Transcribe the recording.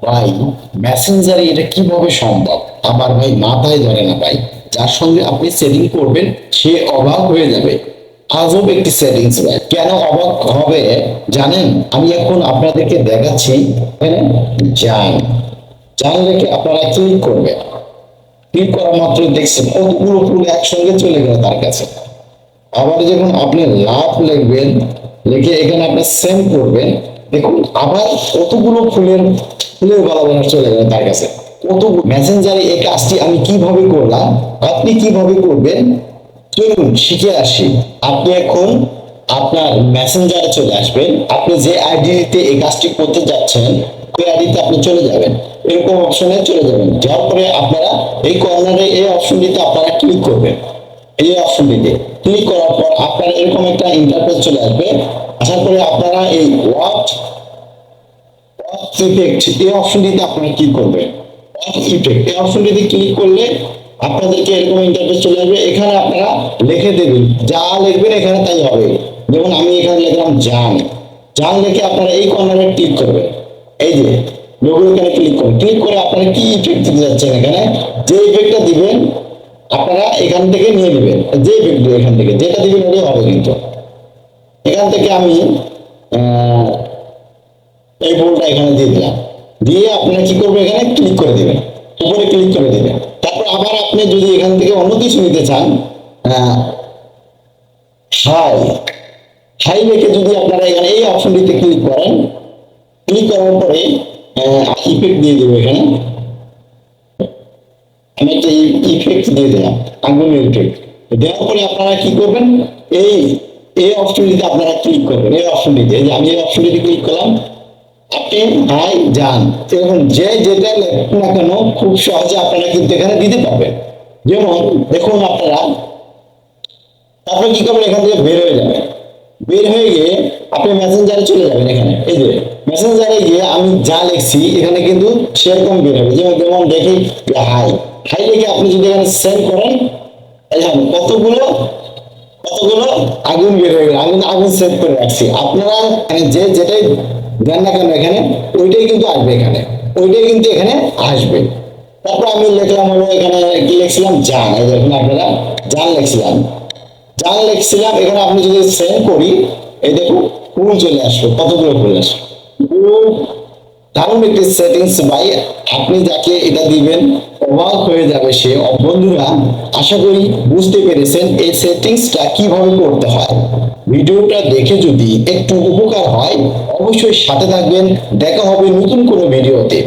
ভাই, মেসেঞ্জারে এটা কিভাবে সম্ভব? আমার ভাই মাথায় ধরে না ভাই। যার সঙ্গে আপনি সেটিং করবেন সে অবাক হয়ে যাবে। আজব একটি সেটিংস ভাই। কেন অবাক হবে জানেন? আমি এখন আপনাদেরকে দেখাচ্ছি। এখানে যান যান রেখে আপনারা ক্লিক করবেন। ক্লিক করা মাত্র দেখছেন কতগুলো ফুল একসঙ্গে চলে গেল তার কাছে। আবার যখন আপনি লাভ লিখবেন, লিখে এখানে আপনি সেন্ড করবেন, দেখুন আবার কতগুলো ফুলের বালাবালা চলে গেল তার কাছে। কতগুলো মেসেঞ্জারে এই কাজটি আমি কিভাবে করলাম, আপনি কিভাবে করবেন চলুন শিখে আসি। আপনি এখন আপনার মেসেঞ্জারে চলে আসবেন। আপনি যে আইডিতে এই কাজটি করতে যাচ্ছেন ওই আইডিতে আপনি চলে যাবেন। এরকম অপশনে চলে যাবেন, যাওয়ার পরে আপনারা এই কর্নারে এই অপশনটিতে আপনারা ক্লিক করবেন। এই অপশনটিতে ক্লিক করার পর আপনার এরকম একটা ইন্টারফেস চলে আসবে। আসার পরে আপনারা এই ওয়াট ইফেক্ট এই অপশনটিতে আপনারা ক্লিক করবেন। ওয়াট ইফেক্ট এই অপশনটিতে ক্লিক করলে আপনাদেরকে এরকম ইন্টারফেস চলে আসবে। এখানে আপনারা লিখে দেবেন, যা লিখবেন এখানে তাই হবে। যেমন আমি এখানে লিখলাম জান। জান লিখে আপনারা এই কর্নারে ক্লিক করবেন। এই যে লোগো এখানে ক্লিক করুন। ক্লিক করে আপনারা কি ইফেক্ট দিতে যাচ্ছেন, এখানে যে ইফেক্টটা দিবেন আপনারা এখান থেকে নিয়ে নেবেন। যে ইফেক্ট এখান থেকে যেটা দিবেন ওটাই হবে। কিন্তু এখান থেকে আমি এই বোলটা এখানে দিয়ে দিলাম। দিয়ে আপনারা কি করবেন, এখানে ক্লিক করে দিবেন, উপরে ক্লিক করে দিবেন। তারপর আবার আপনি যদি এখান থেকে অন্য কিছু নিতে চান, হাই হাই রেখে যদি আপনারা এখানে এই অপশনটিতে ক্লিক করেন, ক্লিক করার পরে ইফেক্ট দিয়ে দেবো। এখানে আমি একটা ইফেক্ট দিয়ে দিলাম, আগুনের ইফেক্ট দেওয়ার পরে আপনারা কি করবেন, এই এই অপশনটিতে আপনারা ক্লিক করবেন। এই অপশনটিতে যে আমি এই অপশনটিতে ক্লিক করলাম, আপনি হাই যান, এখন যে যেটা লেখুন না কেন খুব সহজে আপনারা কিন্তু এখানে দিতে পারবেন। যেমন দেখুন আপনারা তারপরে কি করবেন, এখান থেকে বের হয়ে যাবেন। বের হয়ে গিয়ে আপনি মেসেঞ্জারে চলে যাবেন। এখানে এই যে মেসেঞ্জারে গিয়ে আমি যা লিখছি এখানে কিন্তু সেরকম বের হবে। যেমন যেমন দেখি হাই হাই লিখে আপনি যদি এখানে সেন্ড করেন, দেখেন কতগুলো কতগুলো আগুন বের হয়ে গেল। আগুন আগুন সেভ করে রাখছি। আপনারা যে যেটাই দেন না কেন এখানে ওইটাই কিন্তু আসবে। এখানে ওইটাই কিন্তু এখানে আসবে। তারপর আমি লিখলাম হলো, এখানে কি লিখছিলাম জান। এই দেখুন আপনারা জান লিখছিলাম, জান লিখছিলাম। এখানে আপনি যদি সেন্ড করি, এই দেখুন ফুল চলে আসবে, কতগুলো ফুল আসবে। দারুণ একটি সেটিংস ভাই। আপনি যাকে এটা দিবেন অবাক হয়ে যাবে সে। বন্ধুরা আশা করি বুঝতে পেরেছেন এই সেটিংসটা কিভাবে করতে হয়। ভিডিওটা দেখে যদি একটু উপকার হয় অবশ্যই সাথে থাকবেন। দেখা হবে নতুন কোনো ভিডিওতে।